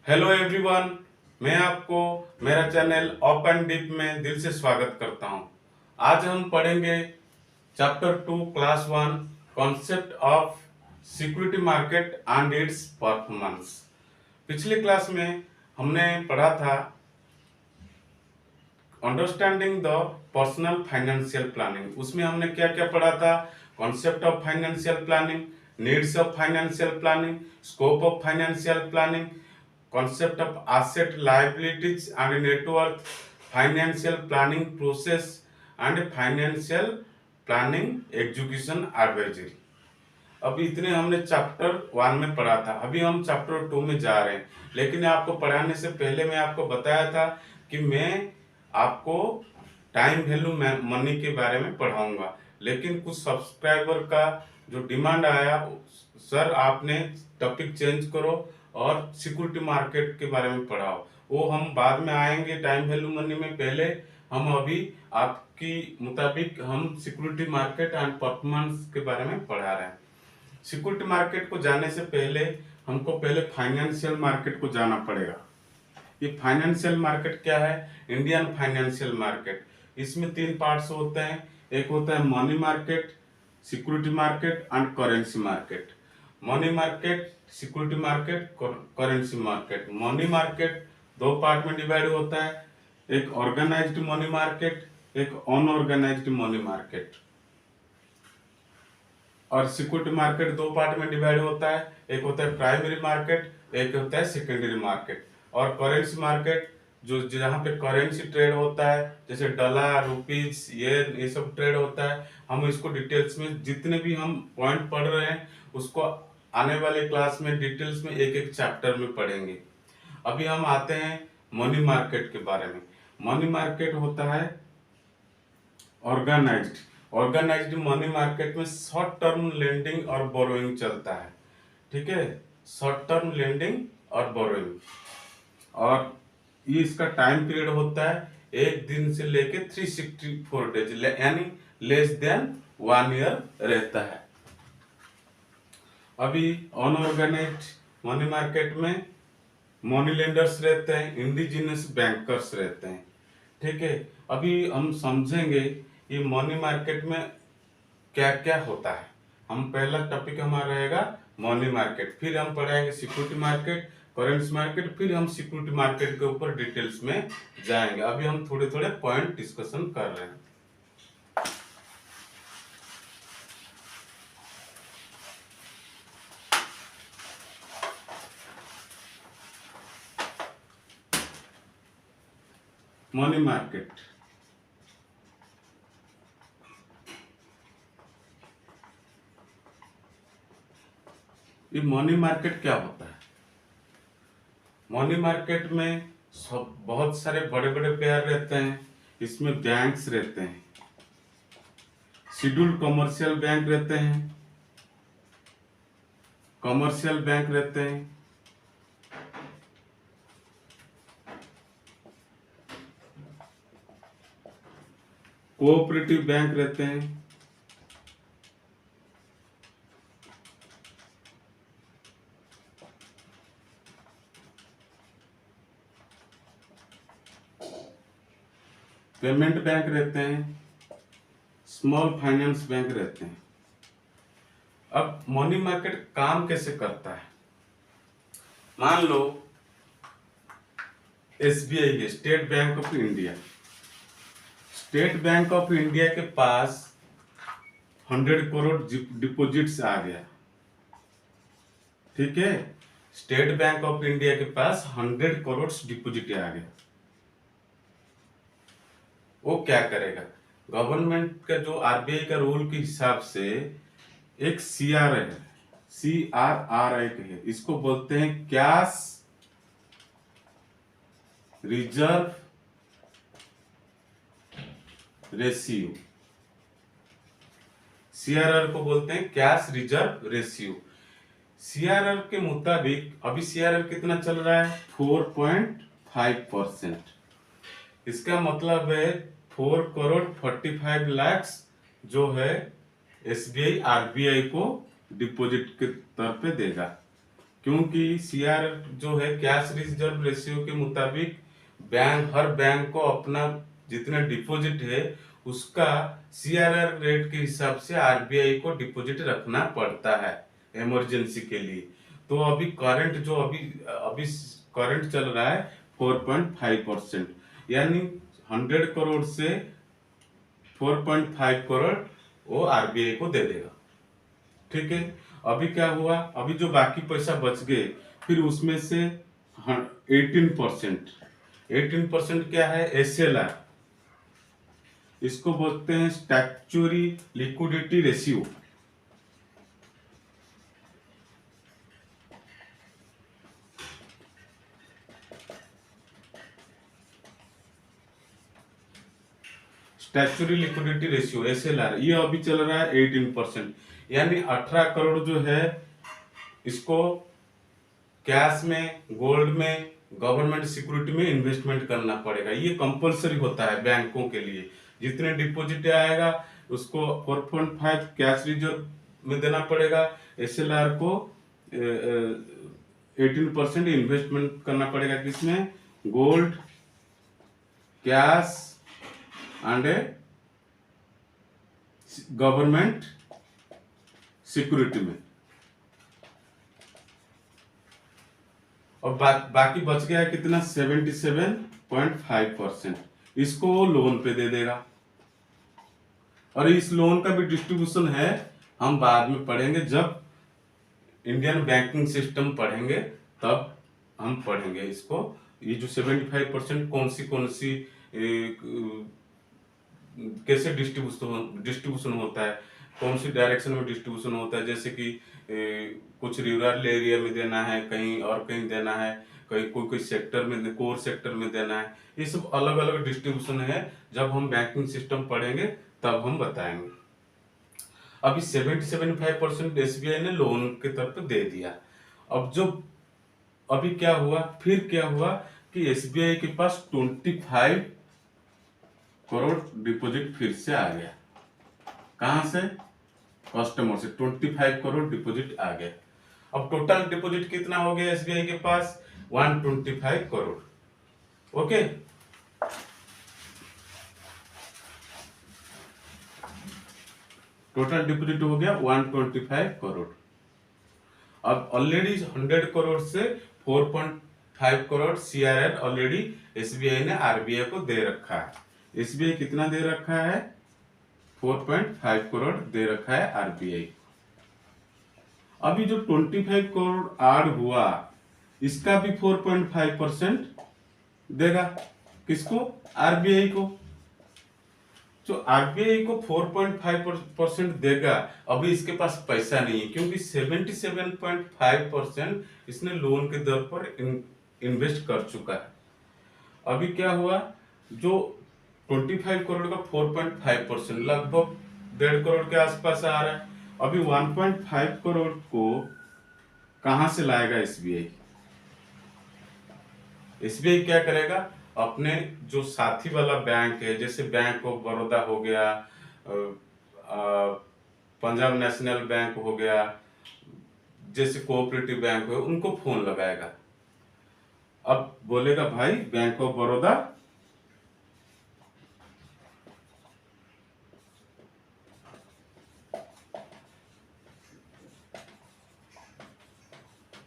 Hello everyone, मैं आपको मेरा चैनल ओपन डिप में दिल से स्वागत करता हूं। आज हम पढ़ेंगे chapter 2 class 1 concept of security market and it's performance. पिछली क्लास में हमने पढ़ा था understanding the personal financial planning. उसमें हमने क्या क्या पढ़ा था? Concept of financial planning, needs of financial planning, scope of financial planning, concept of asset liabilities and net worth, financial planning process and financial planning execution advisory। अभी इतने हमने chapter 1 में पढ़ा था। अभी हम चैप्टर 2 में जा रहे हैं, लेकिन आपको पढ़ाने से पहले मैं आपको बताया था कि मैं आपको टाइम वैल्यू मनी के बारे में पढ़ाऊंगा, लेकिन कुछ सब्सक्राइबर का जो डिमांड आया, सर आपने टॉपिक चेंज करो और सिक्योरिटी मार्केट के बारे में पढ़ाओ। वो हम बाद में आएंगे टाइम वैल्यू मनी में। पहले हम अभी आपकी मुताबिक हम सिक्योरिटी मार्केट एंड परफॉर्मेंस के बारे में पढ़ा रहे हैं। सिक्योरिटी मार्केट को जाने से पहले हमको पहले फाइनेंशियल मार्केट को जाना पड़ेगा। ये फाइनेंशियल मार्केट क्या है? Indian financial market. इसमें 3 पार्ट्स होते हैं। एक होता है money market, security market and currency market. Money market, security market, currency market. Money market 2 part में डिवाइड होता है, एक ऑर्गेनाइज्ड मनी मार्केट, एक अनऑर्गेनाइज्ड मनी मार्केट। और सिक्योरिटी मार्केट 2 पार्ट में डिवाइड होता है, एक होता है प्राइमरी मार्केट, एक होता है सेकेंडरी मार्केट। और करेंसी मार्केट जो जहाँ पे करेंसी ट्रेड होता है, जैसे डॉलर, रुपीज, ये सब ट्रेड होता है। हम इसको डिटेल्स में जितने भी हम पॉइंट पढ़ रहे हैं उसको आने वाले क्लास में डिटेल्स में एक एक चैप्टर में पढ़ेंगे। अभी हम आते हैं मनी मार्केट के बारे में। मनी मार्केट होता है ऑर्गेनाइज्ड मनी मार्केट में शॉर्ट टर्म लेंडिंग और बोरोइंग चलता है। ठीक है, शॉर्ट टर्म लेंडिंग और बोरोइंग। और ये इसका टाइम पीरियड होता है 1 दिन से लेके 364 डेज, यानी लेस देन 1 ईयर रहता है। अभी अनऑर्गेनाइज्ड मनी मार्केट में मनी लेंडर्स रहते हैं, इंडिजिनस बैंकर्स रहते हैं। ठीक है, अभी हम समझेंगे ये मनी मार्केट में क्या क्या होता है। हम पहला टॉपिक हमारा रहेगा मनी मार्केट, फिर हम पढ़ाएंगे सिक्योरिटी मार्केट, करेंसी मार्केट, फिर हम सिक्योरिटी मार्केट के ऊपर डिटेल्स में जाएंगे। अभी हम थोड़े थोड़े पॉइंट डिस्कशन कर रहे हैं। मनी मार्केट, ये मनी मार्केट क्या होता है? मनी मार्केट में सब बहुत सारे बड़े बड़े प्लेयर रहते हैं। इसमें बैंक्स रहते हैं, शेड्यूल्ड कमर्शियल बैंक रहते हैं, कमर्शियल बैंक रहते हैं, कोऑपरेटिव बैंक रहते हैं, पेमेंट बैंक रहते हैं, स्मॉल फाइनेंस बैंक रहते हैं। अब मनी मार्केट काम कैसे करता है? मान लो एसबीआई है, state bank of India. State bank of India के पास 100 करोड़ डिपॉजिट्स आ गया। ठीक है, स्टेट बैंक ऑफ इंडिया के पास 100 करोड़ डिपॉजिट आ गया। वो क्या करेगा? गवर्नमेंट का जो आरबीआई का रूल के हिसाब से एक सीआर है, CRR है, इसको बोलते हैं कैश रिजर्व रेशियो। सीआरआर को बोलते हैं कैश रिजर्व रेशियो। सीआरआर के मुताबिक अभी सीआरआर कितना चल रहा है? 4.5%। इसका मतलब है 4 करोड़ 45 लाख जो है एसबीआई आरबीआई को डिपॉजिट के तौर पे देगा। क्योंकि सीआर जो है कैश रिजर्व रेशियो के मुताबिक हर बैंक को अपना जितना डिपॉजिट है उसका सीआरआर रेट के हिसाब से आरबीआई को डिपॉजिट रखना पड़ता है इमरजेंसी के लिए। तो अभी करंट जो अभी अभी करंट चल रहा है 4.5%, यानी 100 करोड़ से 4.5 करोड़ वो आरबीआई को दे देगा। ठीक है, अभी क्या हुआ, अभी जो बाकी पैसा बच गए फिर उसमें से 18%, 18% क्या है, एसएलआर, इसको बोलते हैं statutory liquidity ratio. Statutory liquidity ratio SLR, ये अभी चल रहा है 18%, यानी 18 करोड़ जो है इसको कैश में, गोल्ड में, गवर्नमेंट सिक्योरिटी में इन्वेस्टमेंट करना पड़ेगा। ये कंपलसरी होता है बैंकों के लिए। जितने डिपॉजिट आएगा उसको 4.5 कैश रिजर्व में देना पड़ेगा, एसएलआर को 18% इन्वेस्टमेंट करना पड़ेगा, किसमें, gold, cash and government security में। और बाकी बच गया कितना, 77.5%, इसको वो लोन पे दे देगा। और इस लोन का भी डिस्ट्रीब्यूशन है, हम बाद में पढ़ेंगे, जब इंडियन बैंकिंग सिस्टम पढ़ेंगे तब हम पढ़ेंगे इसको। ये जो 75% कौन सी कैसे डिस्ट्रीब्यूशन होता है, कौन सी डायरेक्शन में डिस्ट्रीब्यूशन होता है, जैसे कि कुछ रूरल एरिया में देना है, कहीं और कहीं देना है, कहीं कोई सेक्टर में, कोर सेक्टर में देना है, ये सब अलग अलग डिस्ट्रीब्यूशन है। जब हम बैंकिंग सिस्टम पढ़ेंगे तब हम बताएंगे। अभी 77.5% एसबीआई ने लोन के तौर पर दे दिया। अब जो अभी क्या हुआ, फिर क्या हुआ कि एसबीआई के पास 25 करोड़ डिपॉजिट फिर से आ गया। कहां से, कस्टमर से 25 करोड़ डिपॉजिट आ गया। अब टोटल डिपॉजिट कितना हो गया एसबीआई के पास, 125 करोड़। ओके, टोटल डिपॉजिट हो गया 125 करोड़। अब ऑलरेडी 100 करोड़ से 4.5 करोड़ सीआरआर ऑलरेडी एसबीआई ने आरबीआई को दे रखा है। एसबीआई कितना दे रखा है, 4.5 करोड़ दे रखा है आरबीआई। अभी जो 25 करोड़ ऐड हुआ इसका भी 4.5% देगा, किसको, आरबीआई को। जो आरबीआई को 4.5% देगा, अभी इसके पास पैसा नहीं है, क्योंकि 77.5% इसने लोन के दर पर इन्वेस्ट कर चुका है। अभी क्या हुआ, जो 25 करोड़ का 4.5% लगभग 1.5 करोड़ के आसपास आ रहा है। अभी 1.5 करोड़ को कहां से लाएगा एसबीआई, एसबीआई क्या करेगा, अपने जो साथी वाला बैंक है, जैसे बैंक ऑफ बड़ौदा हो गया, पंजाब नेशनल बैंक हो गया, जैसे कोऑपरेटिव बैंक है, उनको फोन लगाएगा। अब बोलेगा भाई बैंक ऑफ बड़ौदा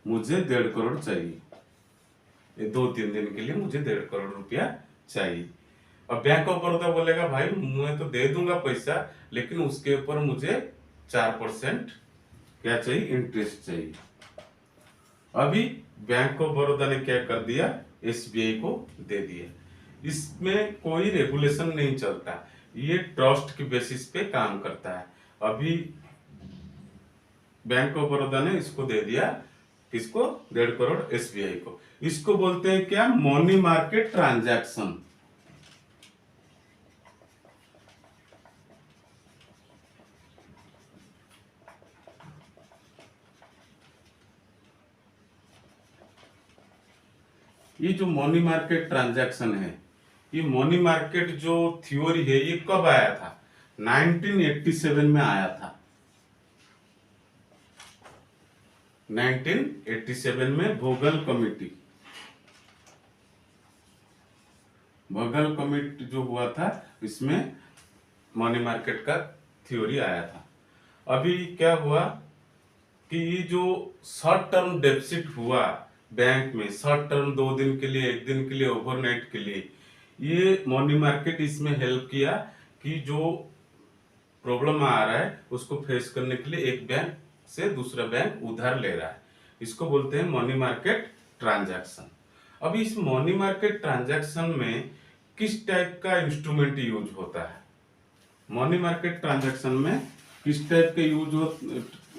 मुझे 1.5 करोड़ चाहिए, 2-3 दिन के लिए मुझे 1.5 करोड़ रुपया चाहिए। अब बैंक ऑफ बड़ौदा बोलेगा भाई मैं तो दे दूंगा पैसा, लेकिन उसके ऊपर मुझे 4% क्या चाहिए, इंटरेस्ट चाहिए। अभी बैंक ऑफ बड़ौदा ने क्या कर दिया, एसबीआई को दे दिया। इसमें कोई रेगुलेशन नहीं चलता, ये ट्रस्ट की बेसिस पे काम करता है। अभी बैंक ऑफ बड़ौदा ने इसको दे दिया, किसको, 1.5 करोड़ एसबीआई को। इसको बोलते हैं क्या, मनी मार्केट ट्रांजैक्शन। ये जो मनी मार्केट ट्रांजैक्शन है, ये मनी मार्केट जो थ्योरी है, ये कब आया था, 1987 में आया था। 1987 में वोगल कमिटी जो हुआ था, इसमें मनी मार्केट का थ्योरी आया था। अभी क्या हुआ कि जो शॉर्ट टर्म डेफिसिट हुआ बैंक में, शॉर्ट टर्म 2 दिन के लिए, 1 दिन के लिए, ओवरनाइट के लिए, ये मनी मार्केट इसमें हेल्प किया कि जो प्रॉब्लम आ रहा है उसको फेस करने के लिए एक बैंक से दूसरा बैंक उधार ले रहा है, इसको बोलते हैं मनी मार्केट ट्रांजैक्शन। अभी इस मनी मार्केट ट्रांजैक्शन में किस टाइप का इंस्ट्रूमेंट यूज होता है, मनी मार्केट ट्रांजैक्शन में किस टाइप के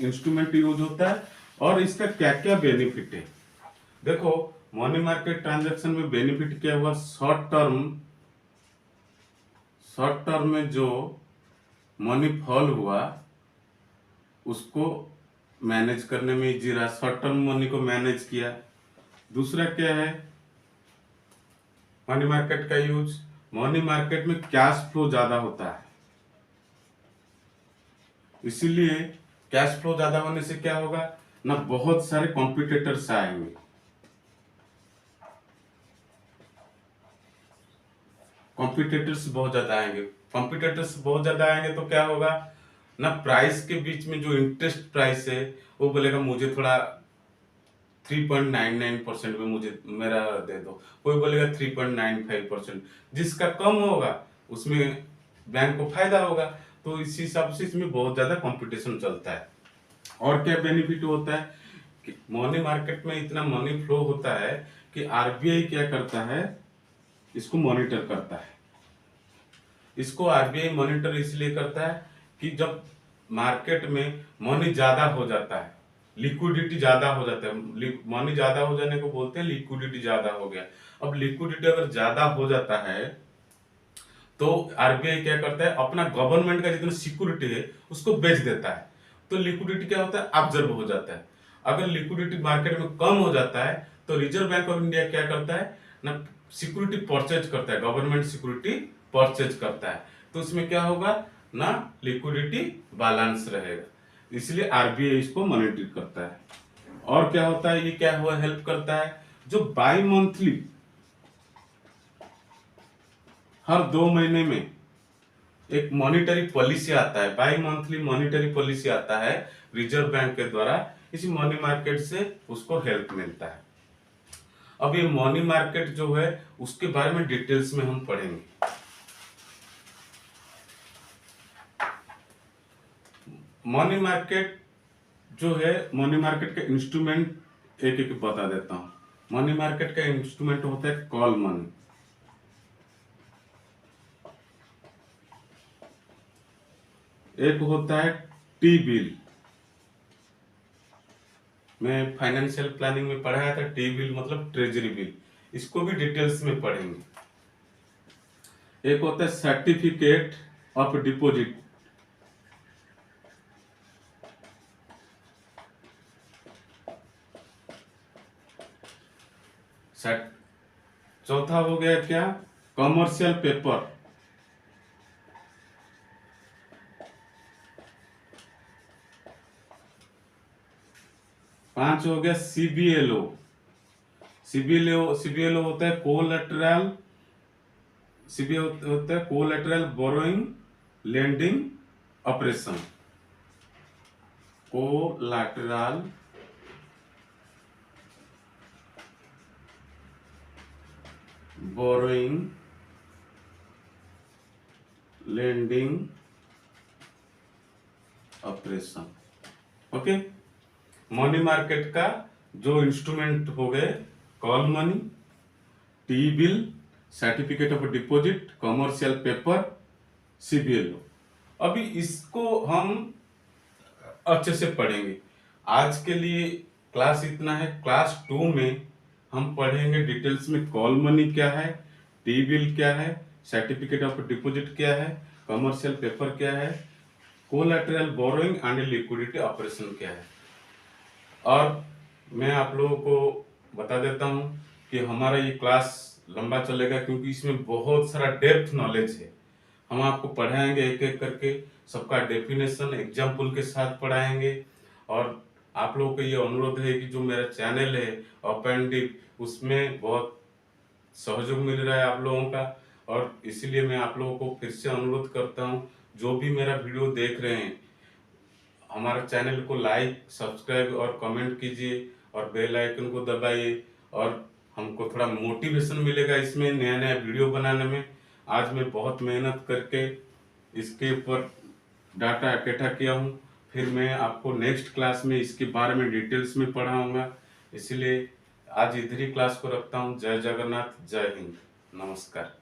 इंस्ट्रूमेंट यूज होता है और इसका क्या क्या बेनिफिट है। देखो, मनी मार्केट ट्रांजैक्शन में बेनिफिट क्या हुआ, शॉर्ट टर्म में जो मनी फॉल हुआ उसको मैनेज करने में इजी रहा, शॉर्ट टर्म मनी को मैनेज किया। दूसरा क्या है मनी मार्केट का यूज, मनी मार्केट में कैश फ्लो ज्यादा होता है, इसीलिए कैश फ्लो ज्यादा होने से क्या होगा ना, बहुत सारे कॉम्पिटिटर्स आएंगे, कॉम्पिटिटर्स बहुत ज्यादा आएंगे तो क्या होगा ना, प्राइस के बीच में जो इंटरेस्ट प्राइस है वो बोलेगा मुझे थोड़ा 3.99% में मुझे मेरा दे दो, कोई बोलेगा 3.95%, जिसका कम होगा उसमें बैंक को फायदा होगा। तो इस हिसाब से इसमें बहुत ज्यादा कंपटीशन चलता है। और क्या बेनिफिट होता है कि मनी मार्केट में इतना मनी फ्लो होता है कि आरबीआई क्या करता है, इसको मॉनिटर करता है। इसको आरबीआई मॉनिटर इसलिए करता है कि जब मार्केट में मनी ज्यादा हो जाता है, लिक्विडिटी ज्यादा हो जाता है, मनी ज्यादा हो जाने को बोलते हैं लिक्विडिटी ज्यादा हो गया। अब लिक्विडिटी अगर ज्यादा हो जाता है तो आरबीआई क्या करता है, अपना गवर्नमेंट का जितना सिक्योरिटी है उसको बेच देता है, तो लिक्विडिटी क्या होता है, ऑब्जर्व हो जाता है। अगर लिक्विडिटी मार्केट में कम हो जाता है तो रिजर्व बैंक ऑफ इंडिया क्या करता है ना, सिक्योरिटी परचेज करता है, गवर्नमेंट सिक्योरिटी परचेज करता है, तो उसमें क्या होगा ना, लिक्विडिटी बैलेंस रहेगा, इसलिए आरबीआई इसको मॉनिटर करता है। और क्या होता है, ये क्या हुआ हेल्प करता है, जो बाई मंथली हर 2 महीने में एक मॉनिटरी पॉलिसी आता है, बाई मंथली मॉनिटरी पॉलिसी आता है रिजर्व बैंक के द्वारा, इसी मनी मार्केट से उसको हेल्प मिलता है। अब ये मनी मार्केट जो है उसके बारे में डिटेल्स में हम पढ़ेंगे। मनी मार्केट जो है, मनी मार्केट का इंस्ट्रूमेंट एक एक बता देता हूं। मनी मार्केट का इंस्ट्रूमेंट होता है कॉल मनी, एक होता है टी बिल, मैं फाइनेंशियल प्लानिंग में पढ़ाया था, टी बिल मतलब ट्रेजरी बिल, इसको भी डिटेल्स में पढ़ेंगे। एक होता है सर्टिफिकेट ऑफ डिपॉजिट, चौथा हो गया क्या, कमर्शियल पेपर, पांच हो गया सीबीएलओ, सीबीएलओ होता है कोलैटरल, सीबीएलओ होता है collateral borrowing lending operation, collateral borrowing lending operation. Okay, money market का जो इंस्ट्रूमेंट हो गए, call money, T bill, certificate of deposit, commercial paper, CBLO. अभी इसको हम अच्छे से पढ़ेंगे। आज के लिए क्लास इतना है। क्लास 2 में हम पढ़ेंगे डिटेल्स में कॉल मनी क्या है, टी बिल क्या है, सर्टिफिकेट ऑफ डिपॉजिट क्या है, कमर्शियल पेपर क्या है, collateral borrowing and liquidity operation क्या है। और मैं आप लोगों को बता देता हूं कि हमारा ये क्लास लंबा चलेगा क्योंकि इसमें बहुत सारा डेप्थ नॉलेज है। हम आपको पढ़ाएंगे एक एक करके, सबका डेफिनेशन एग्जाम्पल के साथ पढ़ाएंगे और आप लोगों को ये अनुरोध है कि जो मेरा चैनल है अप एंड डीप, उसमें बहुत सहयोग मिल रहा है आप लोगों का, और इसीलिए मैं आप लोगों को फिर से अनुरोध करता हूँ, जो भी मेरा वीडियो देख रहे हैं हमारा चैनल को लाइक, सब्सक्राइब और कमेंट कीजिए और बेल आइकन को दबाइए, और हमको थोड़ा मोटिवेशन मिलेगा इसमें नया नया वीडियो बनाने में। आज मैं बहुत मेहनत करके इसके ऊपर डाटा इकट्ठा किया हूँ, फिर मैं आपको नेक्स्ट क्लास में इसके बारे में डिटेल्स में पढ़ाऊँगा। इसलिए आज इधर ही क्लास को रखता हूँ। जय जगन्नाथ, जय हिंद, नमस्कार।